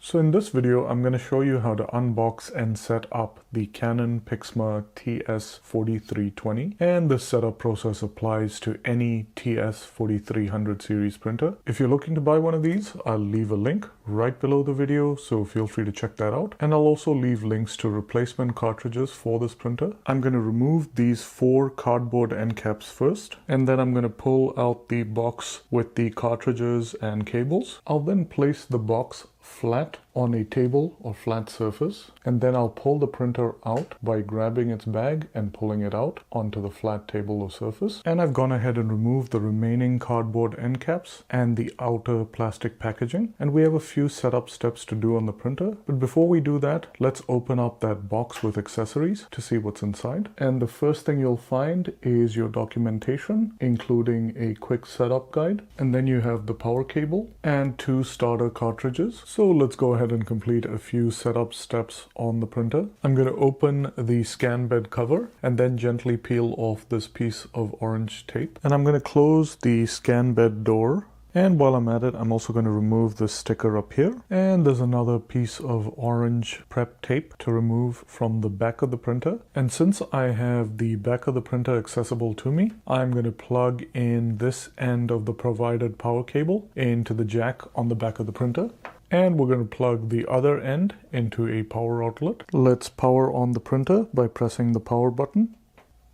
So in this video, I'm going to show you how to unbox and set up the Canon PIXMA TS4320. And this setup process applies to any TS4300 series printer. If you're looking to buy one of these, I'll leave a link right below the video, so feel free to check that out. And I'll also leave links to replacement cartridges for this printer. I'm going to remove these 4 cardboard end caps first, and then I'm going to pull out the box with the cartridges and cables. I'll then place the box flat on a table or flat surface, and then I'll pull the printer out by grabbing its bag and pulling it out onto the flat table or surface. And I've gone ahead and removed the remaining cardboard end caps and the outer plastic packaging, and we have a few setup steps to do on the printer. But before we do that, let's open up that box with accessories to see what's inside. And the first thing you'll find is your documentation, including a quick setup guide, and then you have the power cable and 2 starter cartridges. So let's go ahead and complete a few setup steps on the printer. I'm going to open the scan bed cover and then gently peel off this piece of orange tape. And I'm going to close the scan bed door. And while I'm at it, I'm also going to remove the sticker up here. And there's another piece of orange prep tape to remove from the back of the printer. And since I have the back of the printer accessible to me, I'm going to plug in this end of the provided power cable into the jack on the back of the printer. And we're going to plug the other end into a power outlet. Let's power on the printer by pressing the power button.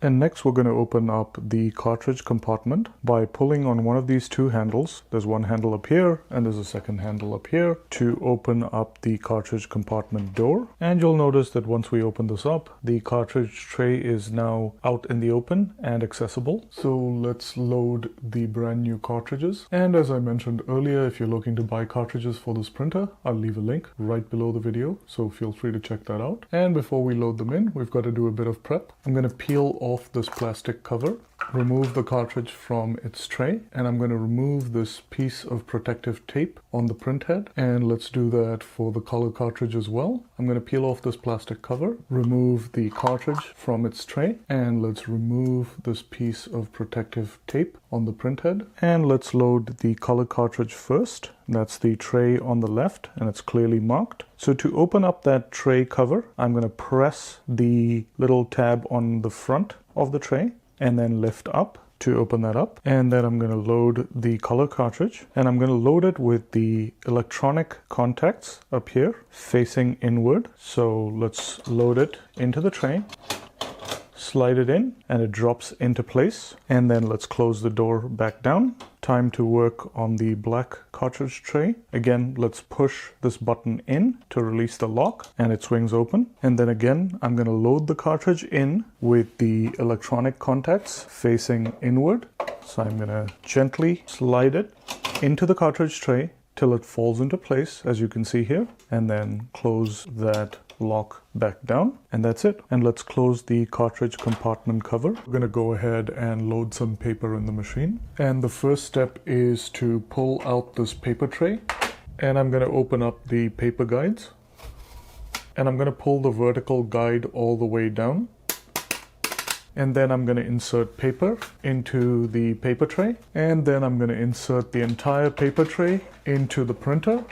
And next we're going to open up the cartridge compartment by pulling on one of these 2 handles. There's one handle up here and there's a second handle up here to open up the cartridge compartment door. And you'll notice that once we open this up, the cartridge tray is now out in the open and accessible. So let's load the brand new cartridges. And as I mentioned earlier, if you're looking to buy cartridges for this printer, I'll leave a link right below the video, so feel free to check that out. And before we load them in, we've got to do a bit of prep. I'm going to peel off this plastic cover, remove the cartridge from its tray, and I'm going to remove this piece of protective tape on the print head. And let's do that for the color cartridge as well. I'm going to peel off this plastic cover, remove the cartridge from its tray, and let's remove this piece of protective tape on the print head. And let's load the color cartridge first. That's the tray on the left, and it's clearly marked. So to open up that tray cover, I'm going to press the little tab on the front of the tray and then lift up to open that up. And then I'm going to load the color cartridge, and I'm going to load it with the electronic contacts up here facing inward. So let's load it into the tray, slide it in, and it drops into place. And then let's close the door back down. Time to work on the black cartridge tray. Again, let's push this button in to release the lock, and it swings open. And then again, I'm going to load the cartridge in with the electronic contacts facing inward. So I'm going to gently slide it into the cartridge tray till it falls into place, as you can see here, and then close that lock back down, and that's it. And let's close the cartridge compartment cover. We're going to go ahead and load some paper in the machine, and the first step is to pull out this paper tray, and I'm going to open up the paper guides, and I'm going to pull the vertical guide all the way down. And then I'm going to insert paper into the paper tray, and then I'm going to insert the entire paper tray into the printer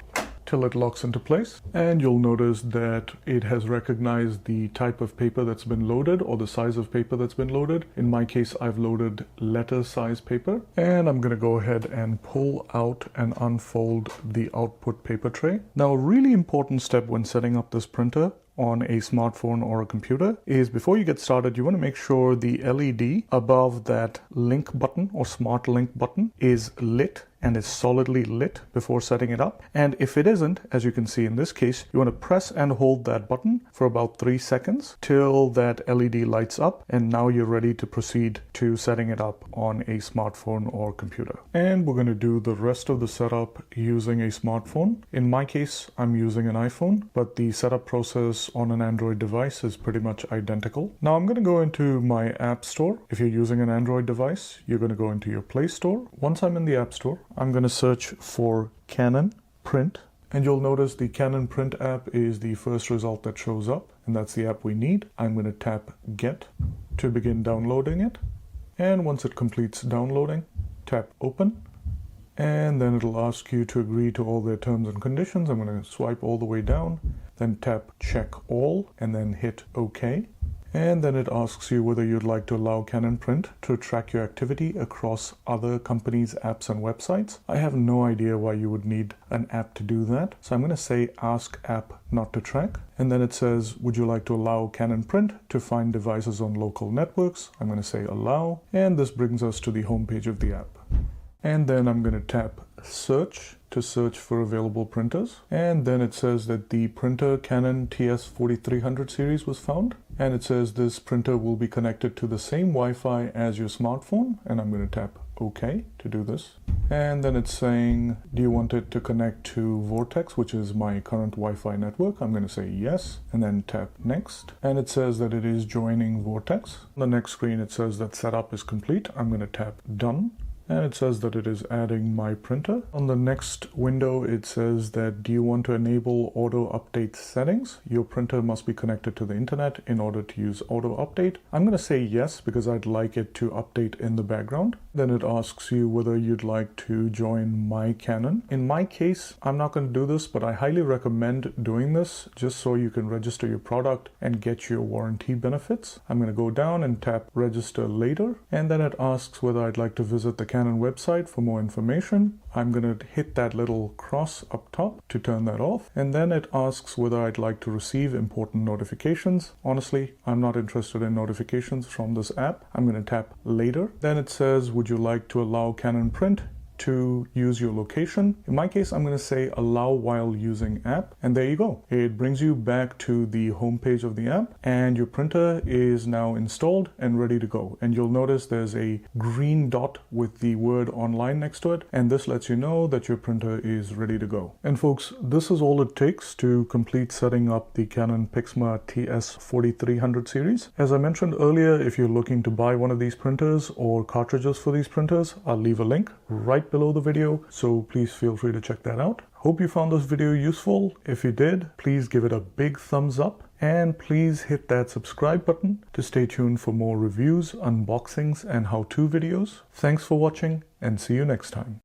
till it locks into place. And you'll notice that it has recognized the type of paper that's been loaded, or the size of paper that's been loaded. In my case, I've loaded letter size paper. And I'm going to go ahead and pull out and unfold the output paper tray. Now, a really important step when setting up this printer on a smartphone or a computer is, before you get started, you want to make sure the LED above that link button or smart link button is lit and is solidly lit before setting it up. And if it isn't, as you can see in this case, you want to press and hold that button for about 3 seconds till that LED lights up, and now you're ready to proceed to setting it up on a smartphone or computer. And we're going to do the rest of the setup using a smartphone. In my case, I'm using an iPhone, but the setup process on an Android device is pretty much identical. Now I'm going to go into my App Store. If you're using an Android device, you're going to go into your Play Store. Once I'm in the App Store, I'm going to search for Canon PRINT, and you'll notice the Canon PRINT app is the first result that shows up, and that's the app we need. I'm going to tap Get to begin downloading it, and once it completes downloading, tap Open, and then it'll ask you to agree to all their terms and conditions. I'm going to swipe all the way down, then tap check all, and then hit OK. And then it asks you whether you'd like to allow Canon PRINT to track your activity across other companies' apps and websites. I have no idea why you would need an app to do that. So I'm going to say ask app not to track. And then it says, would you like to allow Canon PRINT to find devices on local networks? I'm going to say allow. And this brings us to the home page of the app. And then I'm going to tap search to search for available printers. And then it says that the printer Canon TS4320 series was found. And it says this printer will be connected to the same Wi-Fi as your smartphone. And I'm going to tap OK to do this. And then it's saying, do you want it to connect to Vortex, which is my current Wi-Fi network? I'm going to say yes, and then tap next. And it says that it is joining Vortex. On the next screen, it says that setup is complete. I'm going to tap done. And it says that it is adding my printer. On the next window, it says that do you want to enable auto update settings? Your printer must be connected to the internet in order to use auto update. I'm going to say yes because I'd like it to update in the background. Then it asks you whether you'd like to join My Canon. In my case, I'm not going to do this, but I highly recommend doing this just so you can register your product and get your warranty benefits. I'm going to go down and tap register later. And then it asks whether I'd like to visit the Canon website for more information. I'm going to hit that little cross up top to turn that off. And then it asks whether I'd like to receive important notifications. Honestly, I'm not interested in notifications from this app. I'm going to tap later. Then it says, would you like to allow Canon PRINT to use your location? In my case, I'm going to say allow while using app, and there you go. It brings you back to the home page of the app, and your printer is now installed and ready to go. And you'll notice there's a green dot with the word online next to it, and this lets you know that your printer is ready to go. And folks, this is all it takes to complete setting up the Canon PIXMA TS4320 series. As I mentioned earlier, if you're looking to buy one of these printers or cartridges for these printers, I'll leave a link right below the video, so please feel free to check that out. Hope you found this video useful. If you did, please give it a big thumbs up and please hit that subscribe button to stay tuned for more reviews, unboxings, and how-to videos. Thanks for watching and see you next time.